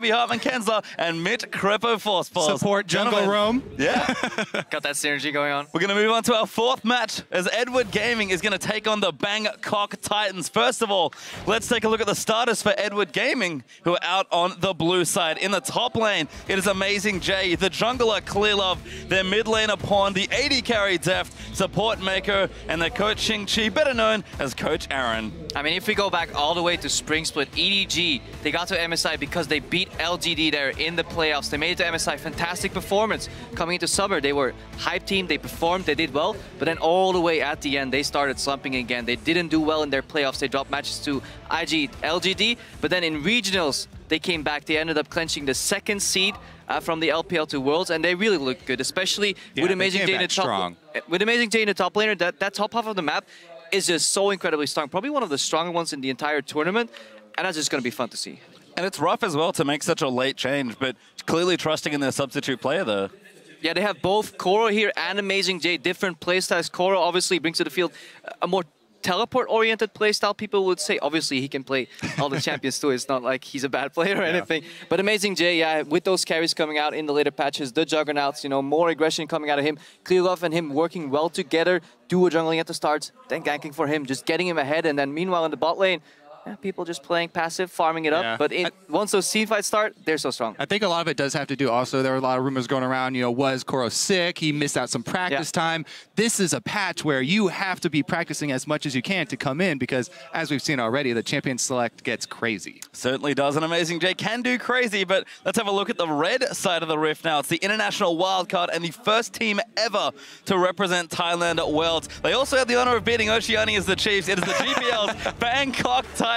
Hartman Kensler and Mitt Crepo Force Pulse. Support Jungle Roam. Yeah. Got that synergy going on. We're going to move on to our fourth match as Edward Gaming is going to take on the Bangkok Titans. First of all, let's take a look at the starters for Edward Gaming, who are out on the blue side. In the top lane, it is Amazing J, the jungler Clear Love, their mid laner Pawn, the AD carry Deft, support Mako, and their coach Xing Chi, better known as Coach Aaron. I mean, if we go back all the way to Spring Split, EDG, they got to MSI because they beat LGD there in the playoffs. They made it to MSI, fantastic performance. Coming into Summer, they were hype team, they performed, they did well, but then all the way at the end, they started slumping again. They didn't do well in their playoffs. They dropped matches to IG, LGD, but then in regionals, they came back. They ended up clinching the second seed from the LPL to Worlds, and they really looked good, especially with Amazing J in the top. With Amazing J in the top laner, that top half of the map is just so incredibly strong. Probably one of the stronger ones in the entire tournament, and that's just going to be fun to see. And it's rough as well to make such a late change, but clearly trusting in their substitute player there. Yeah, they have both Koro here and Amazing J, different playstyles. Koro obviously brings to the field a more teleport-oriented playstyle, people would say. Obviously, he can play all the champions too. It's not like he's a bad player or anything. But Amazing J, yeah, with those carries coming out in the later patches, the Juggernauts, you know, more aggression coming out of him. Clear Love and him working well together, duo jungling at the start, then ganking for him, just getting him ahead. And then meanwhile in the bot lane, yeah, people just playing passive, farming it up. Yeah. But once those team fights start, they're so strong. I think a lot of it does have to do also, there were a lot of rumors going around, you know, was Koro sick? He missed out some practice time. This is a patch where you have to be practicing as much as you can to come in because, as we've seen already, the champion select gets crazy. Certainly does. An Amazing J can do crazy, but let's have a look at the red side of the rift now. It's the international wildcard and the first team ever to represent Thailand at Worlds. They also had the honor of beating Oceania as the Chiefs. It is the GPL's Bangkok Titans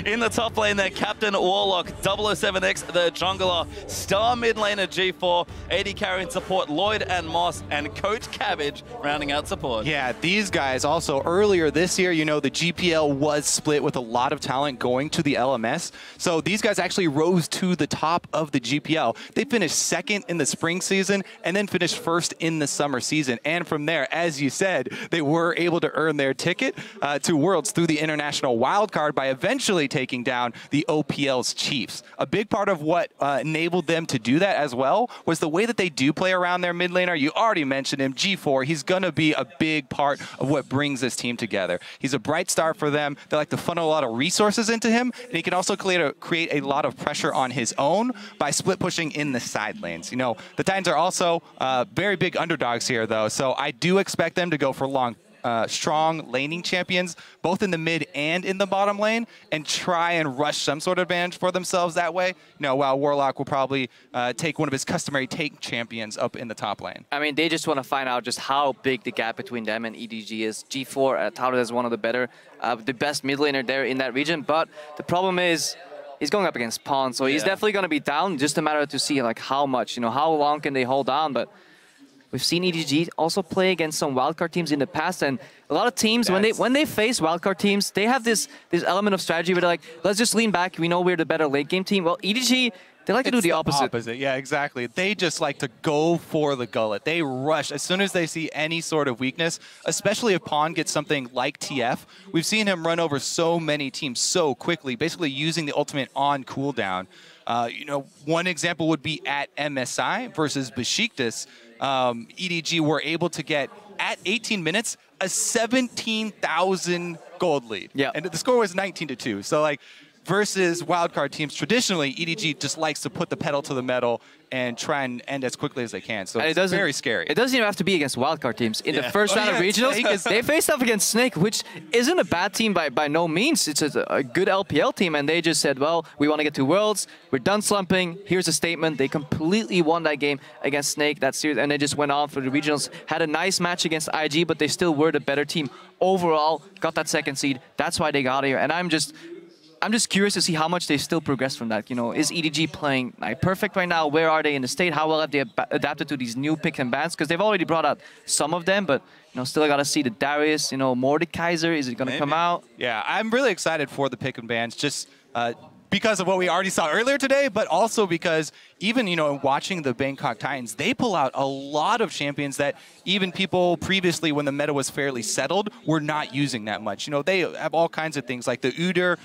in the top lane. Their captain Warlock, 007X, the jungler, star mid laner G4, AD carrying support Lloyd and Moss, and Coach Cabbage rounding out support. Yeah, these guys also earlier this year, you know, the GPL was split with a lot of talent going to the LMS. So these guys actually rose to the top of the GPL. They finished second in the spring season and then finished first in the summer season. And from there, as you said, they were able to earn their ticket to Worlds through the international wildcard by eventually taking down the OPL's Chiefs. A big part of what enabled them to do that as well was the way that they do play around their mid laner. You already mentioned him, G4. He's going to be a big part of what brings this team together. He's a bright star for them. They like to funnel a lot of resources into him, and he can also create a lot of pressure on his own by split pushing in the side lanes. You know, the Titans are also very big underdogs here, though, so I do expect them to go for strong laning champions, both in the mid and in the bottom lane, and try and rush some sort of advantage for themselves that way. You know, while Warlock will probably take one of his customary tank champions up in the top lane. I mean, they just want to find out just how big the gap between them and EDG is. G4 touted as one of the best mid laner there in that region, but the problem is he's going up against Pawn, so he's definitely going to be down. Just a matter to see like how much, you know, how long can they hold on, but we've seen EDG also play against some wildcard teams in the past, and a lot of teams, when they face wildcard teams, they have this element of strategy where they're like, let's just lean back, we know we're the better late game team. Well, EDG, they like to do the opposite. Yeah, exactly. They just like to go for the gullet. They rush as soon as they see any sort of weakness, especially if Pawn gets something like TF. We've seen him run over so many teams so quickly, basically using the ultimate on cooldown. You know, one example would be at MSI versus Besiktas. EDG were able to get, at 18 minutes, a 17,000 gold lead. Yeah. And the score was 19-2. So, like, versus wildcard teams, traditionally, EDG just likes to put the pedal to the metal and try and end as quickly as they can. So it's very scary. It doesn't even have to be against wildcard teams. In the first round of regionals, they faced off against Snake, which isn't a bad team by no means. It's a good LPL team, and they just said, well, we want to get to Worlds. We're done slumping. Here's a statement. They completely won that game against Snake, that series, and they just went on for the regionals. Had a nice match against IG, but they still were the better team overall. Got that second seed. That's why they got here. And I'm just curious to see how much they still progress from that. You know, is EDG playing like perfect right now? Where are they in the state? How well have they adapted to these new picks and bans? Because they've already brought out some of them, but you know, still got to see the Darius. You know, Mordekaiser. Is it going to come out? Yeah, I'm really excited for the pick and bans. Just because of what we already saw earlier today, but also because even, you know, watching the Bangkok Titans, they pull out a lot of champions that even people previously, when the meta was fairly settled, were not using that much. You know, they have all kinds of things like the Udyr,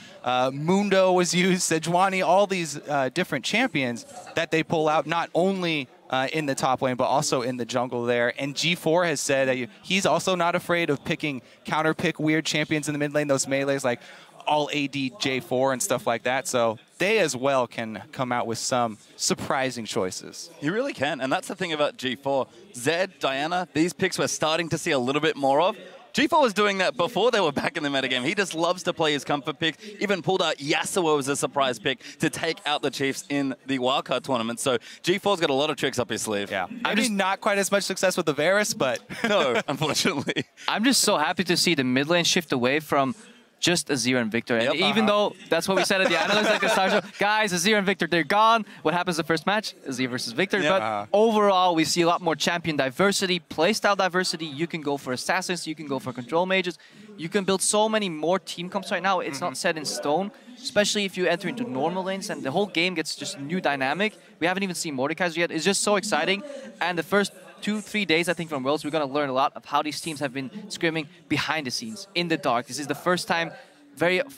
Mundo was used, Sejuani, all these different champions that they pull out, not only in the top lane, but also in the jungle there. And G4 has said that he's also not afraid of picking counter-pick weird champions in the mid lane, those melees like all AD J4 and stuff like that. So they as well can come out with some surprising choices. You really can, and that's the thing about G4. Zed, Diana, these picks we're starting to see a little bit more of. G4 was doing that before they were back in the metagame. He just loves to play his comfort picks. Even pulled out Yasuo as a surprise pick to take out the Chiefs in the wildcard tournament. So G4's got a lot of tricks up his sleeve. Yeah, I mean, not quite as much success with the Varus, but... No, unfortunately. I'm just so happy to see the mid lane shift away from just Azir and Victor. And even though that's what we said at the analyst at the start show, guys, Azir and Victor, they're gone. What happens the first match? Azir versus Victor. But overall, we see a lot more champion diversity, playstyle diversity. You can go for assassins, you can go for control mages. You can build so many more team comps right now. It's not set in stone, especially if you enter into normal lanes and the whole game gets just a new dynamic. We haven't even seen Mordekaiser yet. It's just so exciting. And the first 2-3 days, I think, from Worlds, we're going to learn a lot of how these teams have been scrimming behind the scenes, in the dark. This is the first time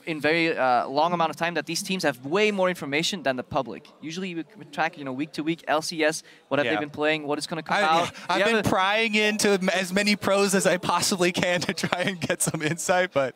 in very long amount of time that these teams have way more information than the public. Usually we track, you know, week to week, LCS, what have they been playing, what is going to come out. I've been prying into as many pros as I possibly can to try and get some insight, but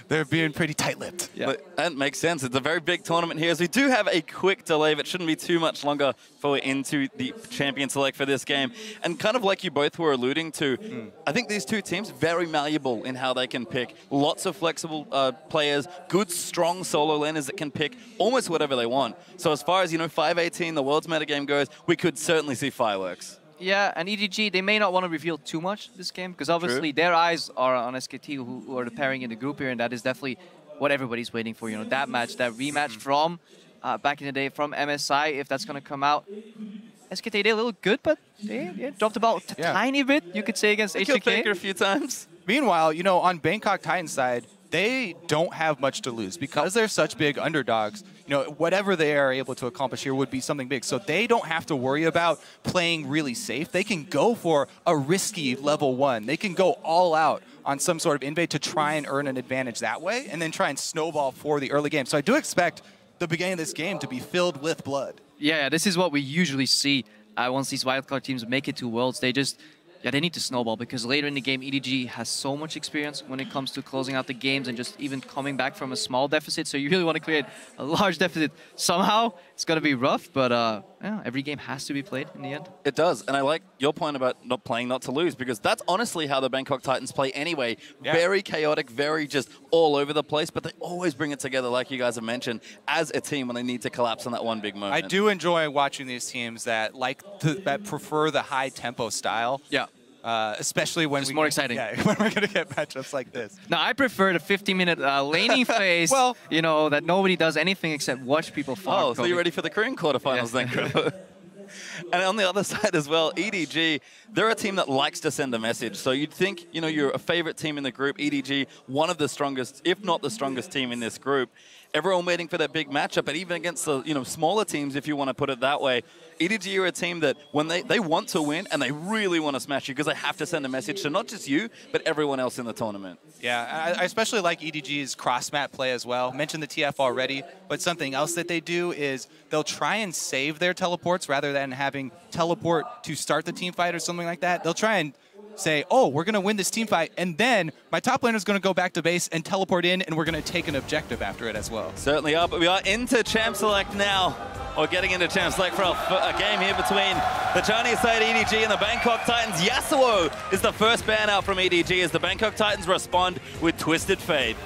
they're being pretty tight-lipped. Yeah. But that makes sense. It's a very big tournament here. So we do have a quick delay, but shouldn't be too much longer before we're into the champion select for this game. And kind of like you both were alluding to, I think these two teams very malleable in how they can pick. Lots of flexible players, good, strong solo laners that can pick almost whatever they want. So as far as, you know, 518, the world's metagame goes, we could certainly see fireworks. Yeah, and EDG, they may not want to reveal too much this game, because obviously their eyes are on SKT, who are the pairing in the group here, and that is definitely what everybody's waiting for. You know, that match, that rematch from back in the day from MSI, if that's going to come out. SKT, they look good, but they dropped about a tiny bit, you could say, against HTK. Faker a few times. Meanwhile, you know, on Bangkok Titans side, they don't have much to lose because they're such big underdogs. You know, whatever they are able to accomplish here would be something big. So they don't have to worry about playing really safe. They can go for a risky level 1. They can go all out on some sort of invade to try and earn an advantage that way, and then try and snowball for the early game. So I do expect the beginning of this game to be filled with blood. Yeah, this is what we usually see once these wildcard teams make it to Worlds. They just... Yeah, they need to snowball, because later in the game, EDG has so much experience when it comes to closing out the games and just even coming back from a small deficit. So you really want to create a large deficit somehow. It's going to be rough, but yeah, every game has to be played in the end. It does, and I like your point about not playing not to lose, because that's honestly how the Bangkok Titans play anyway. Yeah. Very chaotic, very just all over the place, but they always bring it together, like you guys have mentioned, as a team when they need to collapse on that one big moment. I do enjoy watching these teams that that prefer the high tempo style. Yeah. Especially when more exciting. Yeah, when we're going to get matchups like this. Now, I prefer the 50-minute laning phase, well, you know, that nobody does anything except watch people farm. Oh, so you're ready for the Korean quarterfinals then, Krivo? And on the other side as well, EDG, they're a team that likes to send a message. So you'd think, you know, you're a favorite team in the group. EDG, one of the strongest, if not the strongest team in this group. Everyone waiting for that big matchup, but even against the, you know, smaller teams, if you want to put it that way, EDG are a team that when they want to win and they really want to smash you, because they have to send a message to not just you, but everyone else in the tournament. Yeah, I especially like EDG's cross-map play as well. Mentioned the TF already, but something else that they do is they'll try and save their teleports rather than having teleport to start the team fight or something like that. They'll try and say, oh, we're going to win this team fight, and then my top laner is going to go back to base and teleport in, and we're going to take an objective after it as well. Certainly are, but we are into Champ Select now. Or getting into Champ Select for a game here between the Chinese side EDG and the Bangkok Titans. Yasuo is the first ban out from EDG as the Bangkok Titans respond with Twisted Fate.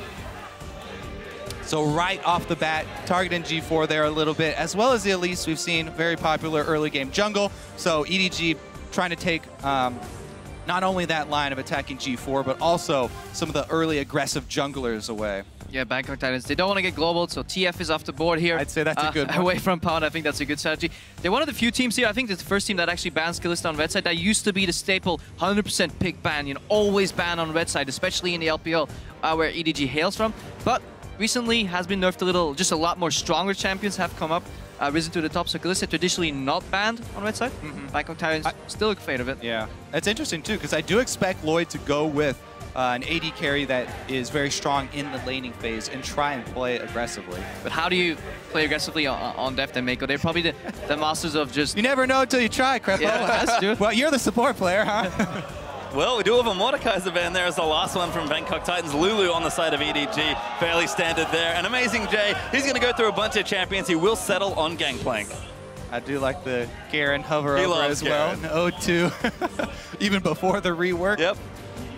So right off the bat, targeting G4 there a little bit, as well as the Elise. We've seen very popular early game jungle. So EDG trying to take not only that line of attacking G4, but also some of the early aggressive junglers away. Yeah, Bangkok Titans, they don't want to get global, so TF is off the board here. I'd say that's a good one. Away from Pound, I think that's a good strategy. They're one of the few teams here, I think it's the first team that actually bans Kalista on red side. That used to be the staple 100% pick ban, you know, always ban on red side, especially in the LPL where EDG hails from. But recently has been nerfed a little. Just a lot more stronger champions have come up, risen to the top. So Kalista traditionally not banned on red side. Bangkok Titans still a fan of it. Yeah, that's interesting too, because I do expect Lloyd to go with an AD carry that is very strong in the laning phase and try and play aggressively. But how do you play aggressively on Deft and Mako? They're probably the masters of just... You never know until you try, Crepo. Yeah, that's true. Well, you're the support player, huh? Well, we do have a Mordekaiser ban there as the last one from Bangkok Titans. Lulu on the side of EDG, fairly standard there. And Amazing Jay, he's going to go through a bunch of champions. He will settle on Gangplank. I do like the Garen hover He over as well. Garen. O2, even before the rework. Yep.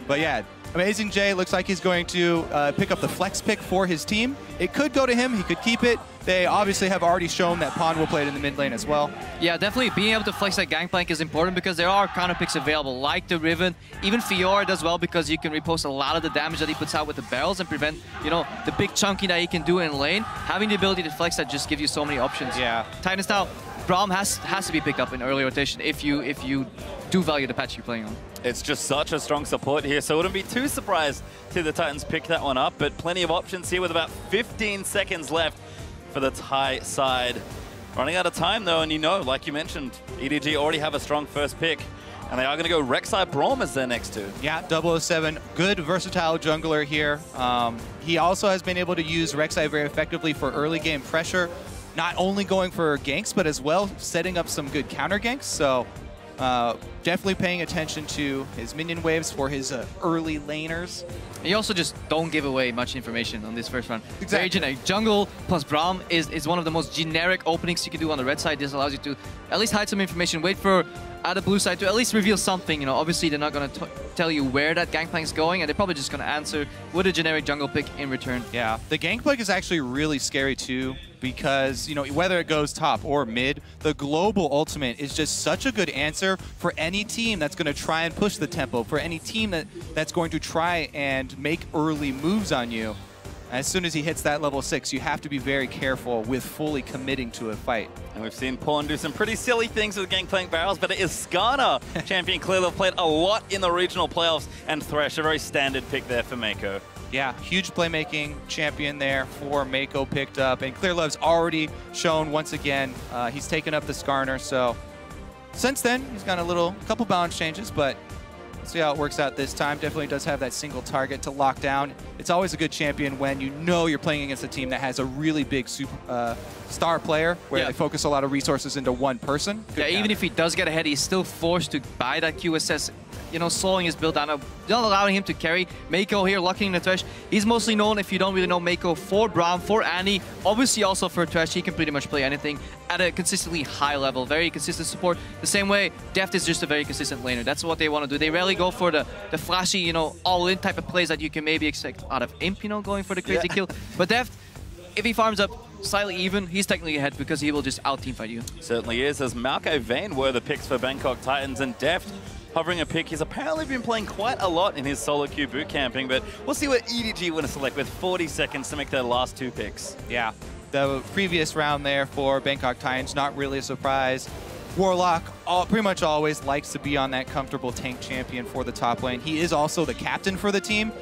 But yeah, Amazing Jay looks like he's going to pick up the flex pick for his team. It could go to him. He could keep it. They obviously have already shown that Pond will play it in the mid lane as well. Yeah, definitely being able to flex that Gangplank is important because there are counter picks available, like the Riven. Even Fiora does well because you can repost a lot of the damage that he puts out with the barrels and prevent, you know, the big chunky that he can do in lane. Having the ability to flex that just gives you so many options. Yeah. Titans now, Braum has to be picked up in early rotation if you do value the patch you're playing on. It's just such a strong support here, so I wouldn't be too surprised to the Titans pick that one up, but plenty of options here with about 15 seconds left for the Thai side. Running out of time though, and you know, like you mentioned, EDG already have a strong first pick, and they are going to go Rek'Sai Braum as their next two. Yeah, 007, good versatile jungler here. He also has been able to use Rek'Sai very effectively for early game pressure, not only going for ganks, but as well setting up some good counter ganks. So definitely paying attention to his minion waves for his early laners. You also just don't give away much information on this first round. Exactly. Very generic. Jungle plus Braum is one of the most generic openings you can do on the red side. This allows you to at least hide some information, wait for the blue side to at least reveal something. You know, obviously they're not going to tell you where that Gangplank is going, and they're probably just going to answer with a generic jungle pick in return. Yeah, the Gangplank is actually really scary too, because, you know, whether it goes top or mid, the global ultimate is just such a good answer for any team that's going to try and push the tempo, for any team that's going to try and make early moves on you. As soon as he hits that level 6, you have to be very careful with fully committing to a fight. And we've seen Pawn do some pretty silly things with Gangplank barrels, but it is Skarner, champion clearly have played a lot in the regional playoffs, and Thresh, a very standard pick there for Mako. Yeah, huge playmaking champion there for Mako picked up, and Clearlove's already shown once again he's taken up the Skarner. So since then he's got a couple balance changes, but let's see how it works out this time. Definitely does have that single target to lock down. It's always a good champion when you know you're playing against a team that has a really big star player where they focus a lot of resources into one person. Good Yeah, even if he does get ahead, he's still forced to buy that QSS, you know, slowing his build down, not allowing him to carry. Mako here locking in the Thresh. He's mostly known, if you don't really know Mako, for Braum, for Annie, obviously also for Thresh. He can pretty much play anything at a consistently high level, very consistent support. The same way, Deft is just a very consistent laner. That's what they want to do. They rarely go for the flashy, you know, all-in type of plays that you can maybe expect out of Imp, you know, going for the crazy kill. But Deft, if he farms up slightly even, he's technically ahead because he will just out-teamfight you. Certainly is, as Malco Vayne were the picks for Bangkok Titans, and Deft hovering a pick. He's apparently been playing quite a lot in his solo queue boot camping, but we'll see what EDG want to select with 40 seconds to make their last two picks. Yeah, the previous round there for Bangkok Titans, not really a surprise. Warlock pretty much always likes to be on that comfortable tank champion for the top lane. He is also the captain for the team,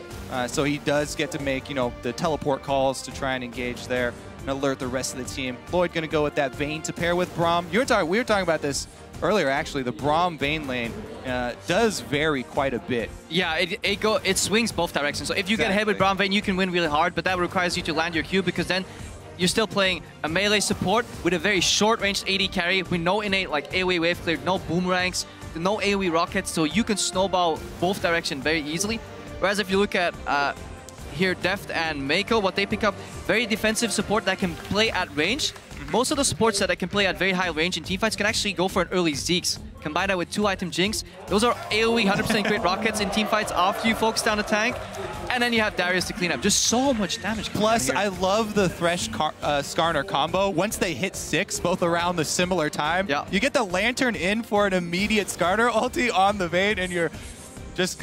so he does get to make, you know, the teleport calls to try and engage there and alert the rest of the team. Lloyd going to go with that Vayne to pair with Braum. We were talking about this earlier, actually. The Braum Vayne lane does vary quite a bit. Yeah, it swings both directions. So if you get ahead with Braum Vayne, you can win really hard, but that requires you to land your Q, because then you're still playing a melee support with a very short-ranged AD carry with no innate like AoE wave clear, no boomerangs, no AoE rockets, so you can snowball both directions very easily. Whereas if you look at here, Deft and Mako, what they pick up, very defensive support that can play at range. Most of the supports that can play at very high range in teamfights can actually go for an early Zeke's. Combine that with 2-item Jinx. Those are AoE 100% crit rockets in teamfights after you focus down the tank. And then you have Darius to clean up. Just so much damage. Plus, I love the Thresh Skarner combo. Once they hit 6, both around the similar time, you get the Lantern in for an immediate Skarner ulti on the Vayne, and you're just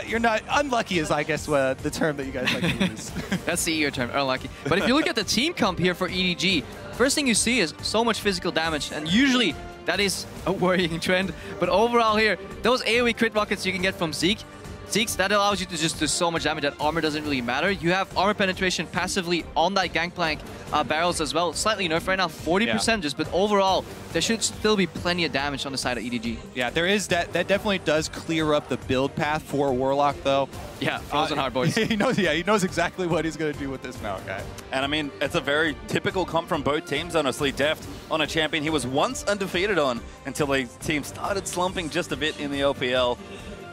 you're not unlucky is, I guess, the term that you guys like to use. That's the ear term, unlucky. But if you look at the team comp here for EDG, first thing you see is so much physical damage, and usually that is a worrying trend. But overall here, those AoE crit rockets you can get from Zeke, Zeke's, that allows you to just do so much damage that armor doesn't really matter. You have armor penetration passively on that Gangplank barrels as well. Slightly nerfed right now, 40% just, but overall, there should still be plenty of damage on the side of EDG. Yeah, there is that. That definitely does clear up the build path for Warlock, though. Yeah, frozen hard boys. He knows. Yeah, he knows exactly what he's going to do with this Maokai. And I mean, it's a very typical comp from both teams, honestly. Deft on a champion he was once undefeated on until the team started slumping just a bit in the LPL.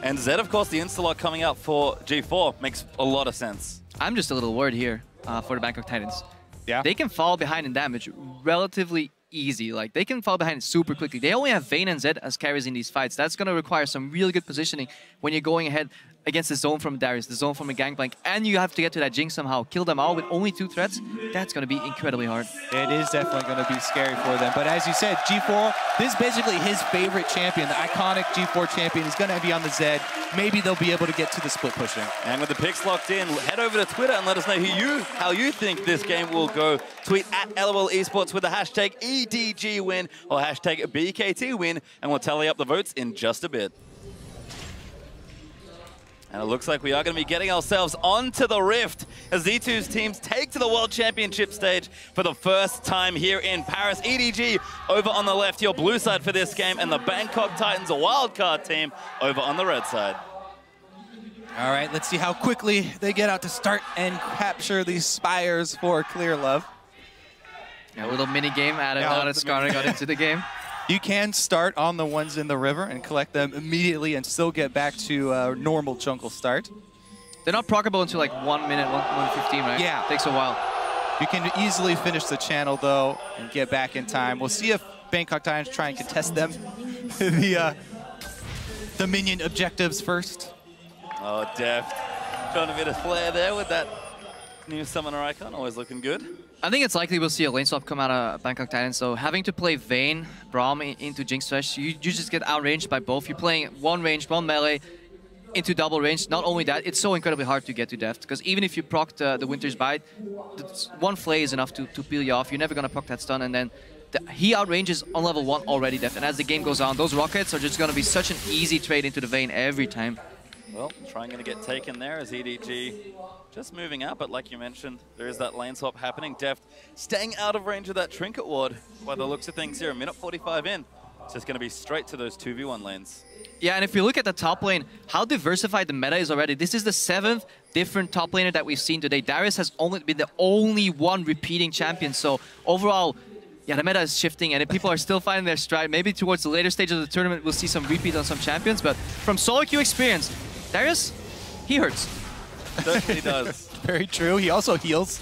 And Zed, of course, the insta-lock coming out for G4 makes a lot of sense. I'm just a little worried here for the Bangkok Titans. Yeah. They can fall behind in damage relatively easy. Like, they can fall behind super quickly. They only have Vayne and Zed as carries in these fights. That's going to require some really good positioning when you're going ahead against the zone from Darius, the zone from a Gangplank, and you have to get to that Jinx somehow. Kill them all with only 2 threats. That's going to be incredibly hard. It is definitely going to be scary for them. But as you said, G4, this is basically his favorite champion. The iconic G4 champion is going to be on the Zed. Maybe they'll be able to get to the split pushing. And with the picks locked in, head over to Twitter and let us know how you think this game will go. Tweet at LOL Esports with the hashtag EDG win or hashtag BKT win, and we'll tally up the votes in just a bit. And it looks like we are going to be getting ourselves onto the Rift as Z2's teams take to the World Championship stage for the first time here in Paris. EDG over on the left, your blue side for this game, and the Bangkok Titans, a wildcard team, over on the red side. All right, let's see how quickly they get out to start and capture these spires for Clear Love. Yeah, a little mini game added on as Skarner got into the game. You can start on the ones in the river and collect them immediately and still get back to a normal jungle start. They're not proccable until like 1 minute, 1:15, right? Yeah. Takes a while. You can easily finish the channel, though, and get back in time. We'll see if Bangkok Titans try and contest them. the minion objectives first. Oh, Deft. Trying a bit of flair there with that new summoner icon. Always looking good. I think it's likely we'll see a lane swap come out of Bangkok Titans. So having to play Vayne, Braum into Jinx Thresh, you just get outranged by both. You're playing one range, one melee into double range. Not only that, it's so incredibly hard to get to Deft, because even if you proc the Winter's Bite, one flay is enough to peel you off. You're never going to proc that stun, and then he outranges on level 1 already, Deft. And as the game goes on, those rockets are just going to be such an easy trade into the Vayne every time. Well, trying to get taken there as EDG just moving out, but like you mentioned, there is that lane swap happening. Deft staying out of range of that Trinket Ward by the looks of things here. A minute 45 in. It's just going to be straight to those 2v1 lanes. Yeah, and if you look at the top lane, how diversified the meta is already. This is the 7th different top laner that we've seen today. Darius has only been the only one repeating champion, so overall, yeah, the meta is shifting, and if people are still finding their stride, maybe towards the later stage of the tournament, we'll see some repeat on some champions, but from solo queue experience, Darius, he hurts. Certainly does. Very true. He also heals.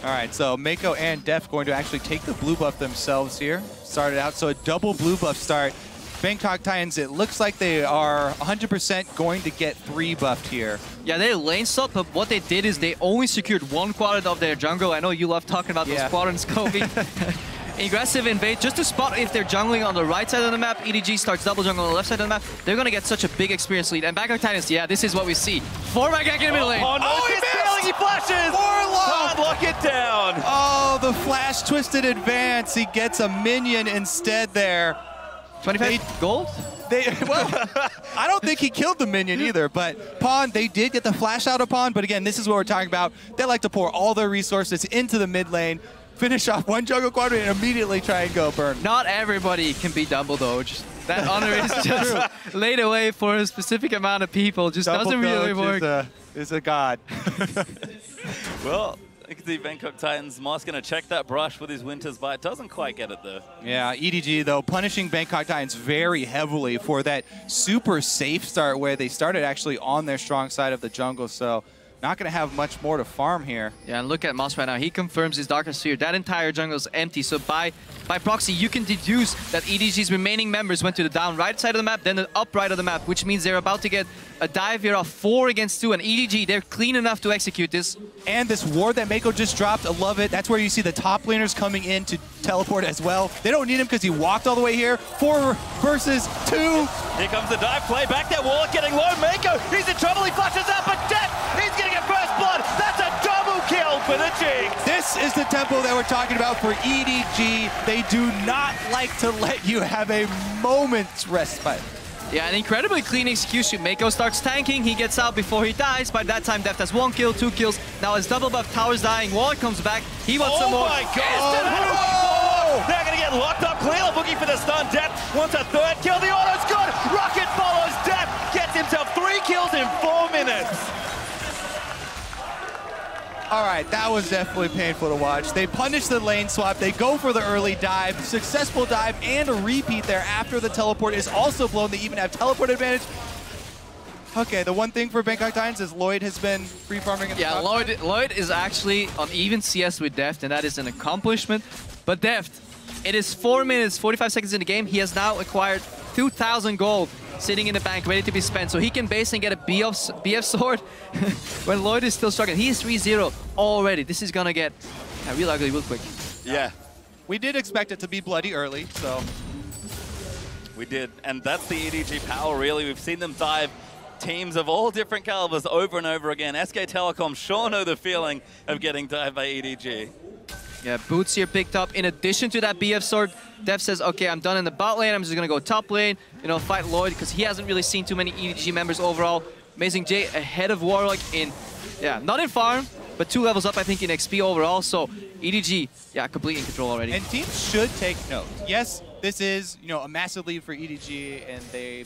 All right, so Mako and Deft going to actually take the blue buff themselves here. Started out, so a double blue buff start. Bangkok Titans, it looks like they are 100% going to get 3 buffed here. Yeah, they lane swapped, but what they did is they only secured 1 quadrant of their jungle. I know you love talking about those quadrants, Kobe. Aggressive invade, just to spot if they're jungling on the right side of the map. EDG starts double jungle on the left side of the map. They're going to get such a big experience lead. And Bangkok Titans, yeah, this is what we see. 4 Magak in the middle lane. Oh, no, he missed! He flashes! Warlock! Can't lock it down! Oh, the flash twisted advance. He gets a minion instead there. 25 gold? Well, I don't think he killed the minion either, but Pawn, they did get the flash out of Pawn, but again, this is what we're talking about. They like to pour all their resources into the mid lane, finish off 1 jungle quadrant, and immediately try and go burn. Not everybody can be double doge. That honor is just laid away for a specific amount of people. Just Double doesn't really work. Is a god. Well, I can see Bangkok Titans. Moss going to check that brush with his Winter's Bite. Doesn't quite get it, though. Yeah, EDG, though, punishing Bangkok Titans very heavily for that super safe start where they started actually on their strong side of the jungle, so not going to have much more to farm here. Yeah, and look at Moss right now. He confirms his Darkest Sphere. That entire jungle is empty, so by proxy, you can deduce that EDG's remaining members went to the down right side of the map, then the up right of the map, which means they're about to get a dive here of 4 against 2, and EDG, they're clean enough to execute this. And this ward that Mako just dropped, I love it. That's where you see the top laners coming in to teleport as well. They don't need him because he walked all the way here. 4 versus 2. Here comes the dive play. Back there, Warlock getting low. Mako, he's in trouble. He flashes out, but Deft, he's going to get first blood. That's a double kill for the Jinx. This is the tempo that we're talking about for EDG. They do not like to let you have a moment's respite. Yeah, an incredibly clean execution. Mako starts tanking, he gets out before he dies. By that time, Deft has 1 kill, 2 kills. Now his double buff tower's dying. Warlock comes back, he wants some more. Oh my god! They're gonna get locked up. Clearly looking for the stun. Deft wants a 3rd kill. The auto's good! Rocket follows Deft, gets himself 3 kills in 4 minutes. All right, that was definitely painful to watch. They punish the lane swap. They go for the early dive, successful dive, and a repeat there after the teleport is also blown. They even have teleport advantage. Okay, the one thing for Bangkok Titans is Lloyd has been free farming at the top. Lloyd is actually on even CS with Deft, and that is an accomplishment. But Deft, it is 4 minutes, 45 seconds in the game. He has now acquired 2,000 gold sitting in the bank, ready to be spent. So he can base and get a BF sword when Lloyd is still struggling. He is 3-0 already. This is gonna get real ugly real quick. Yeah. We did expect it to be bloody early, so. We did, and that's the EDG power, really. We've seen them dive teams of all different calibers over and over again. SK Telecom sure know the feeling of getting dived by EDG. Yeah, Boots here picked up. In addition to that BF sword, Dev says, okay, I'm done in the bot lane. I'm just going to go top lane, you know, fight Lloyd, because he hasn't really seen too many EDG members overall. Amazing J ahead of Warlock in, not in farm, but 2 levels up, I think, in XP overall. So EDG, completely in control already. And teams should take note. Yes, this is, a massive lead for EDG, and they're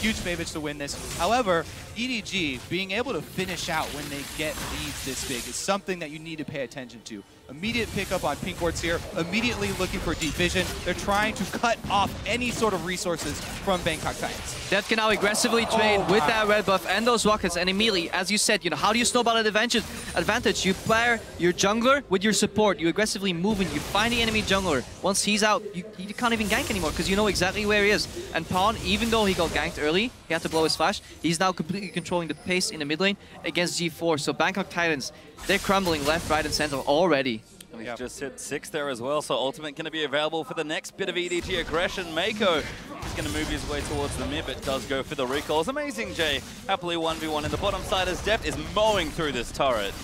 huge favorites to win this. However, EDG being able to finish out when they get leads this big is something that you need to pay attention to. Immediate pickup on pink wards here, immediately looking for deep vision. They're trying to cut off any sort of resources from Bangkok Titans. Death can now aggressively trade with that red buff and those rockets, and immediately, as you said, how do you snowball an advantage? You pair your jungler with your support. You aggressively move and you find the enemy jungler. Once he's out, you can't even gank anymore because you know exactly where he is. And Pawn, even though he got ganked early, he had to blow his flash, he's now completely controlling the pace in the mid lane against G4. So Bangkok Titans, they're crumbling left, right, and center already. He's just hit 6 there as well, so ultimate going to be available for the next bit of EDG aggression. Mako is going to move his way towards the mid, but does go for the recalls. Amazing J, happily 1v1 in the bottom side as Deft is mowing through this turret.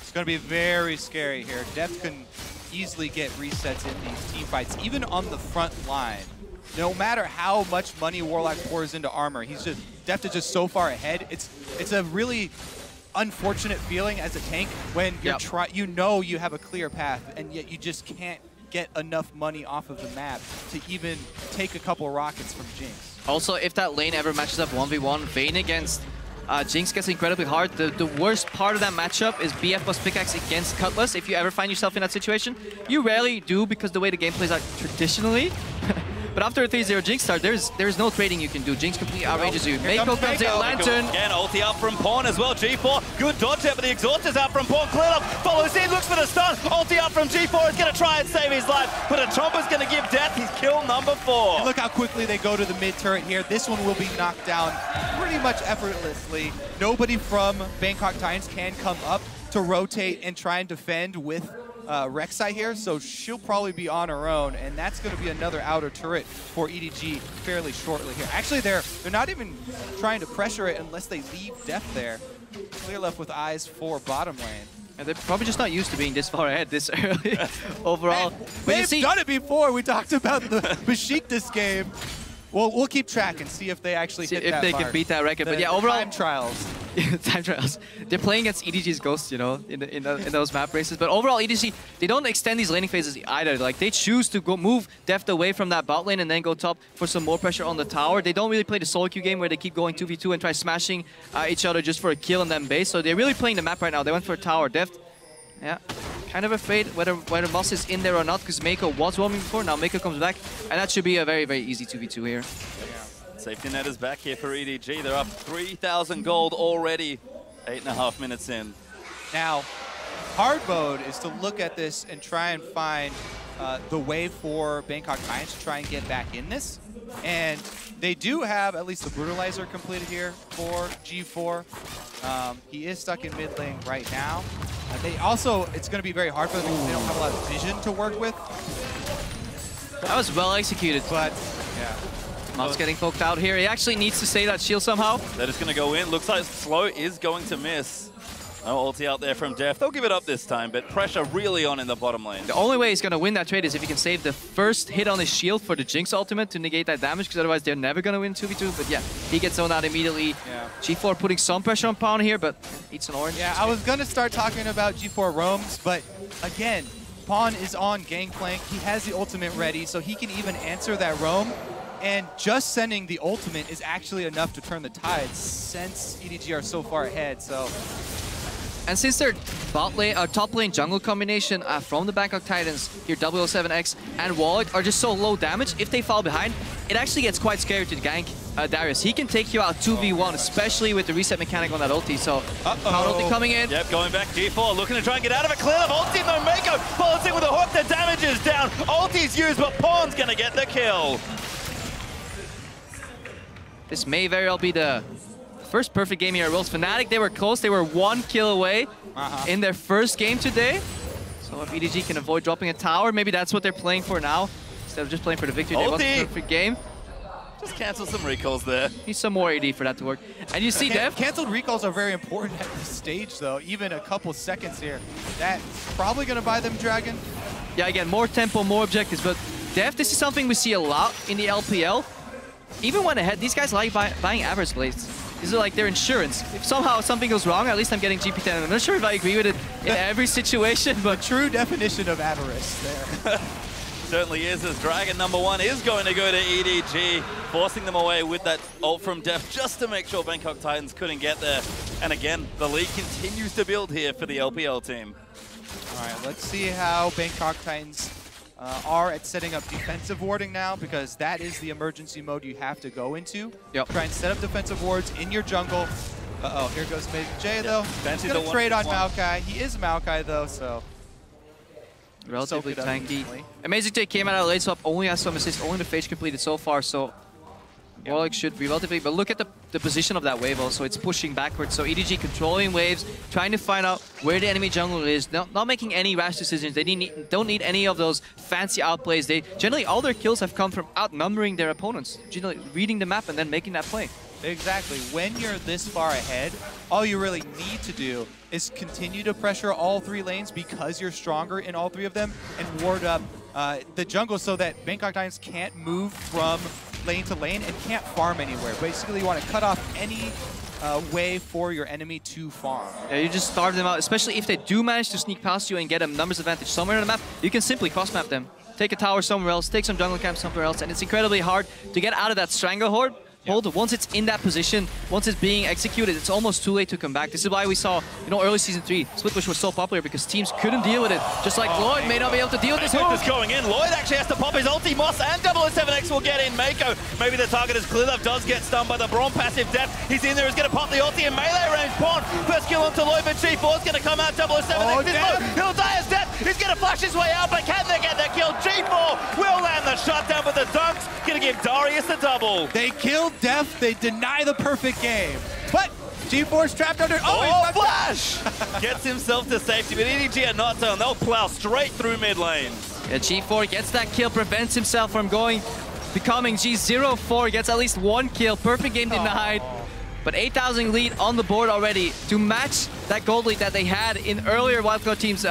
It's going to be very scary here. Deft can easily get resets in these team fights, even on the front line. No matter how much money Warlock pours into armor, Deft is just so far ahead. It's a really unfortunate feeling as a tank when you're you have a clear path and yet you just can't get enough money off of the map to even take a couple rockets from Jinx. Also, if that lane ever matches up 1v1, Vayne against Jinx gets incredibly hard. The worst part of that matchup is BF plus pickaxe against Cutlass. If you ever find yourself in that situation, you rarely do because the way the game plays out traditionally. But after a 3-0 Jinx start, there's no trading you can do. Jinx completely outrages you. Mako comes in, Lantern. Again, ulti out from Pawn as well. G4, good dodge there, but the exhaust is out from Pawn. Clear up, follows in, looks for the stun. Ulti out from G4 is going to try and save his life, but a Chomper's going to give Death his kill number 4. And look how quickly they go to the mid turret here. This one will be knocked down pretty much effortlessly. Nobody from Bangkok Titans can come up to rotate and try and defend with Rek'Sai here, so she'll probably be on her own, and that's going to be another outer turret for EDG fairly shortly here. Actually, they're not even trying to pressure it unless they leave Deft there. Clear left with eyes for bottom lane. And they're probably just not used to being this far ahead this early overall. They've done it before. We talked about the Besiktas game. Well, we'll keep track and see if they actually hit that mark. If they can beat that record. But yeah, overall... Time trials. Time trials. They're playing against EDG's Ghost, in those map races. But overall, EDG, they don't extend these laning phases either. Like, they choose to go move Deft away from that bot lane and then go top for some more pressure on the tower. They don't really play the solo queue game where they keep going 2v2 and try smashing each other just for a kill and then base. So they're really playing the map right now. They went for a tower. Deft, kind of afraid whether Moss is in there or not, because Mako was roaming before. Now Mako comes back, and that should be a very, very easy 2v2 here. Safety net is back here for EDG. They're up 3,000 gold already, 8.5 minutes in. Now, hard mode is to look at this and try and find the way for Bangkok Titans to try and get back in this. And they do have at least the Brutalizer completed here for G4. He is stuck in mid lane right now. They also, it's going to be very hard for them because they don't have a lot of vision to work with. That was well executed. But, yeah. Mom's getting poked out here. He actually needs to save that shield somehow. That is going to go in. Looks like Slow is going to miss. No ulti out there from Def. They'll give it up this time, but pressure really on in the bottom lane. The only way he's going to win that trade is if he can save the first hit on his shield for the Jinx ultimate to negate that damage, because otherwise they're never going to win 2v2. But yeah, he gets zoned out immediately. Yeah. G4 putting some pressure on Pawn here, but eats an orange. Yeah, I was going to start talking about G4 roams, but again, Pawn is on Gangplank. He has the ultimate ready, so he can even answer that roam. And just sending the ultimate is actually enough to turn the tide since EDG are so far ahead. So. And since their bot lane, top lane jungle combination from the Bangkok Titans, here 007X and Wallach are just so low damage, if they fall behind, it actually gets quite scary to gank Darius. He can take you out 2v1, especially with the reset mechanic on that ulti. So, Pound ulti coming in. Yep, going back, G4 looking to try and get out of it. Clear of ulti, no Mako follows in with a hook, the damage is down. Ulti's used, but Pawn's gonna get the kill. This may very well be the first perfect game here at Worlds. Fnatic, they were close. They were 1 kill away in their first game today. So if EDG can avoid dropping a tower, maybe that's what they're playing for now. Instead of just playing for the victory, they want a perfect game. Just cancel some recalls there. Need some more AD for that to work. And you see Dev. Cancelled recalls are very important at this stage, though. Even a couple seconds here. That's probably going to buy them Dragon. Yeah, again, more tempo, more objectives. But Dev, this is something we see a lot in the LPL. Even when ahead, these guys like buying average blades. These are like their insurance. If somehow something goes wrong, at least I'm getting GP10. I'm not sure if I agree with it in every situation, but true definition of avarice there. Certainly is, as Dragon #1 is going to go to EDG, forcing them away with that ult from Def just to make sure Bangkok Titans couldn't get there. And again, the lead continues to build here for the LPL team. All right, let's see how Bangkok Titans are at setting up defensive warding now, because that is the emergency mode you have to go into. Yep. Try and set up defensive wards in your jungle. Uh-oh, here goes Amazing J, though. He's going to trade on Maokai. He is Maokai, though, so... relatively tanky. Amazing J came out late swap, only has some assists, only the phase completed so far, so Wallach should be relatively, but look at the position of that wave also, it's pushing backwards, so EDG controlling waves, trying to find out where the enemy jungle is, not making any rash decisions. They don't need any of those fancy outplays. They generally, all their kills have come from outnumbering their opponents, generally reading the map and then making that play. Exactly. When you're this far ahead, all you really need to do is continue to pressure all 3 lanes because you're stronger in all 3 of them, and ward up the jungle so that Bangkok Titans can't move from lane to lane and can't farm anywhere. Basically, you want to cut off any way for your enemy to farm. Yeah, you just starve them out, especially if they do manage to sneak past you and get a numbers advantage somewhere on the map. You can simply cross-map them. Take a tower somewhere else, take some jungle camp somewhere else, and it's incredibly hard to get out of that stranglehold. Once it's in that position, once it's being executed, it's almost too late to come back. This is why we saw, early Season 3, Split Push was so popular because teams couldn't deal with it. Just like Lloyd may not be able to deal with this hook. Is going in. Lloyd actually has to pop his ulti. Moss and 007X will get in. Mako, maybe the target is clear. Does get stunned by the Braum passive Def. He's in there, he's going to pop the ulti in melee range. Pawn, first kill onto Lloyd, but G4's going to come out. 007X is low. He'll die as Def. He's going to flash his way out, but can they get the kill? G4 will land the shutdown, but the Dunks going to give Darius the double. They killed Def. They deny the perfect game. But G4's trapped under... Oh, flash! Gets himself to safety, but EDG are not done. They'll plow straight through mid lane. Yeah, G4 gets that kill, prevents himself from becoming G04, gets at least 1 kill. Perfect game denied. But 8,000 lead on the board already. To match that gold lead that they had in earlier Wildcard teams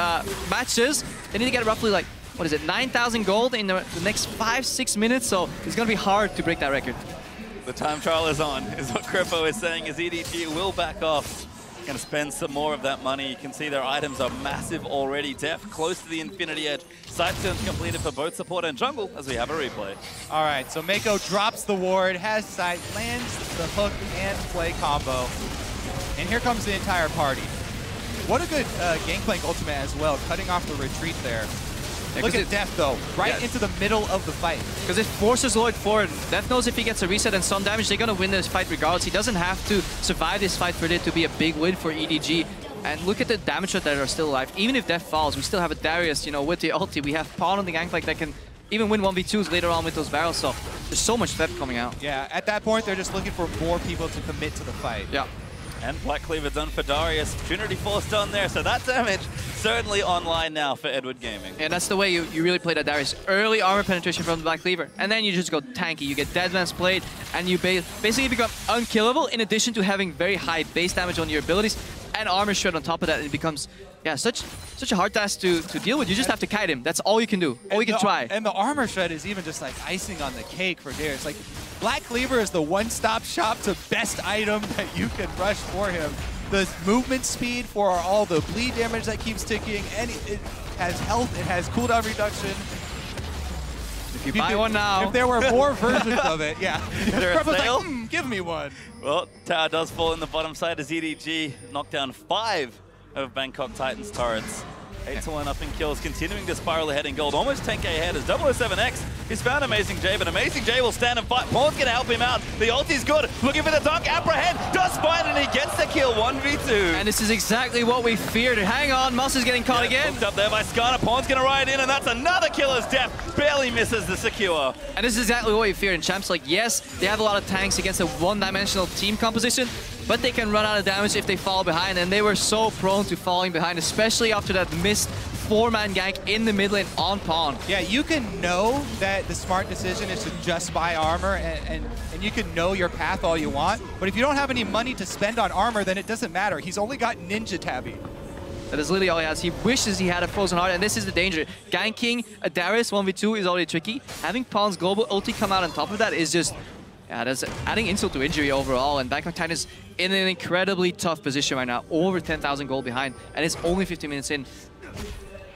matches, they need to get roughly 9,000 gold in the next 5-6 minutes, so it's going to be hard to break that record. The time trial is on, is what Kripo is saying, as EDG will back off. Going to spend some more of that money. You can see their items are massive already. Def close to the Infinity Edge. Side turns completed for both support and jungle, as we have a replay. All right, so Mako drops the ward, has sight, lands the hook and play combo. And here comes the entire party. What a good Gangplank ultimate as well, cutting off the retreat there. Yeah, look at Def, though, into the middle of the fight. Because it forces Lloyd forward. Def knows if he gets a reset and some damage, they're going to win this fight regardless. He doesn't have to survive this fight for it to be a big win for EDG. And look at the damage that are still alive. Even if Def falls, we still have a Darius, with the ulti. We have Pawn on the Gangplank that can even win 1v2s later on with those barrels. So there's so much depth coming out. Yeah, at that point, they're just looking for more people to commit to the fight. Yeah. And Black Cleaver done for Darius. Trinity Force done there, so that damage certainly online now for Edward Gaming. And that's the way you really play that Darius. Early armor penetration from the Black Cleaver, and then you just go tanky. You get Deadman's Blade, and you basically become unkillable in addition to having very high base damage on your abilities. and armor shred on top of that, it becomes such a hard task to deal with. You just have to kite him. That's all you can do. All you can try. And the armor shred is even just like icing on the cake for Darius. Like Black Cleaver is the one-stop shop to best item that you can rush for him. The movement speed for all the bleed damage that keeps ticking, and it has health, it has cooldown reduction. If you buy one now. If there were more versions of it, yeah. Is there a sale? Like, give me one. Well, tower does fall in the bottom side as EDG knocked down 5 of Bangkok Titans' turrets. 8-1 up in kills, continuing to spiral ahead in gold. Almost 10k ahead as 007X has found Amazing J, but Amazing J will stand and fight. Pawn's going to help him out. The ulti's good. Looking for the dunk. Apprehend. Does find and he gets the kill. 1v2. And this is exactly what we feared. Hang on. Muss is getting caught again. Hooked up there by Skarner. Pawn's going to ride in, and that's another kill as Deft barely misses the secure. And this is exactly what we feared. And Champs, like, yes, they have a lot of tanks against a one-dimensional team composition, but they can run out of damage if they fall behind, and they were so prone to falling behind, especially after that missed 4-man gank in the mid lane on Pawn. Yeah, you can know that the smart decision is to just buy armor, and you can know your path all you want, but if you don't have any money to spend on armor, then it doesn't matter. He's only got Ninja Tabby. That is literally all he has. He wishes he had a Frozen Heart, and this is the danger. Ganking a Darius 1v2 is already tricky. Having Pawn's global ulti come out on top of that is just, that's adding insult to injury overall, and Bangkok Titans is in an incredibly tough position right now, over 10,000 gold behind, and it's only 15 minutes in.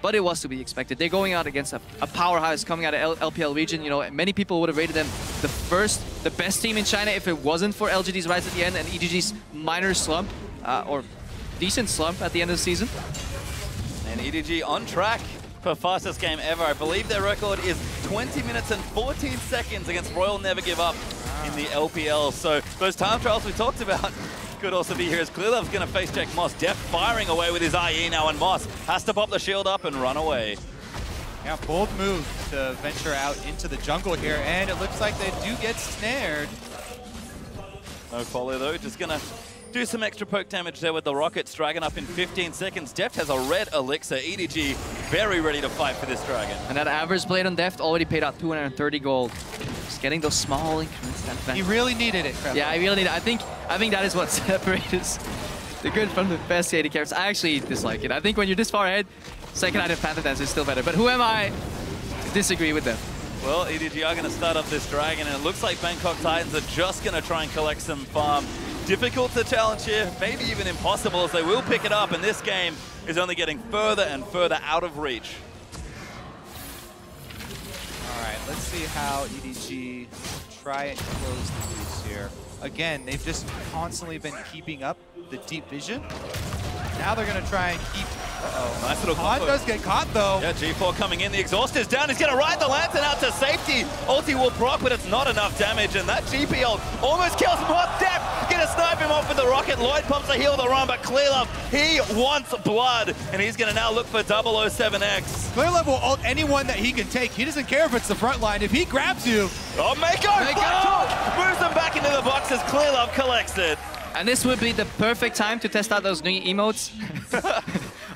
But it was to be expected. They're going out against a powerhouse coming out of LPL region. You know, many people would have rated them the best team in China if it wasn't for LGD's rise at the end and EDG's minor slump, or decent slump at the end of the season. And EDG on track for fastest game ever. I believe their record is 20 minutes and 14 seconds against Royal Never Give Up in the LPL. So those time trials we talked about could also be here as Clearlove's going to face check Moss. Deft firing away with his IE now, and Moss has to pop the shield up and run away. Yeah, bold move to venture out into the jungle here, and it looks like they do get snared. No follow though, just going to do some extra poke damage there with the rockets. Dragon up in 15 seconds. Deft has a red elixir. EDG very ready to fight for this dragon. And that average blade on Deft already paid out 230 gold. Just getting those small increments. He really needed it, Trevor. Yeah, I really need it. I think that is what separates the good from the best AD characters. I actually dislike it. I think when you're this far ahead, second item Panther Dance is still better. But who am I to disagree with them? Well, EDG are going to start up this dragon, and it looks like Bangkok Titans are just going to try and collect some farm. Difficult to challenge here, maybe even impossible, as they will pick it up, and this game is only getting further and further out of reach. All right, let's see how EDG try and close the loose here. Again, they've just constantly been keeping up the deep vision. Now they're going to try and keep... Nice little Pawn does get caught, though. Yeah, G4 coming in. The exhaust is down. He's going to ride the Lantern out to safety. Ulti will proc, but it's not enough damage. And that GP ult almost kills Moss. Deft going to snipe him off with the rocket. Lloyd pumps a heal to run, but Clearlove, he wants blood. And he's going to now look for 007X. Clearlove will ult anyone that he can take. He doesn't care if it's the front line. If he grabs you... Oh, Mako! Moves them back into the box as Clearlove collects it. And this would be the perfect time to test out those new emotes.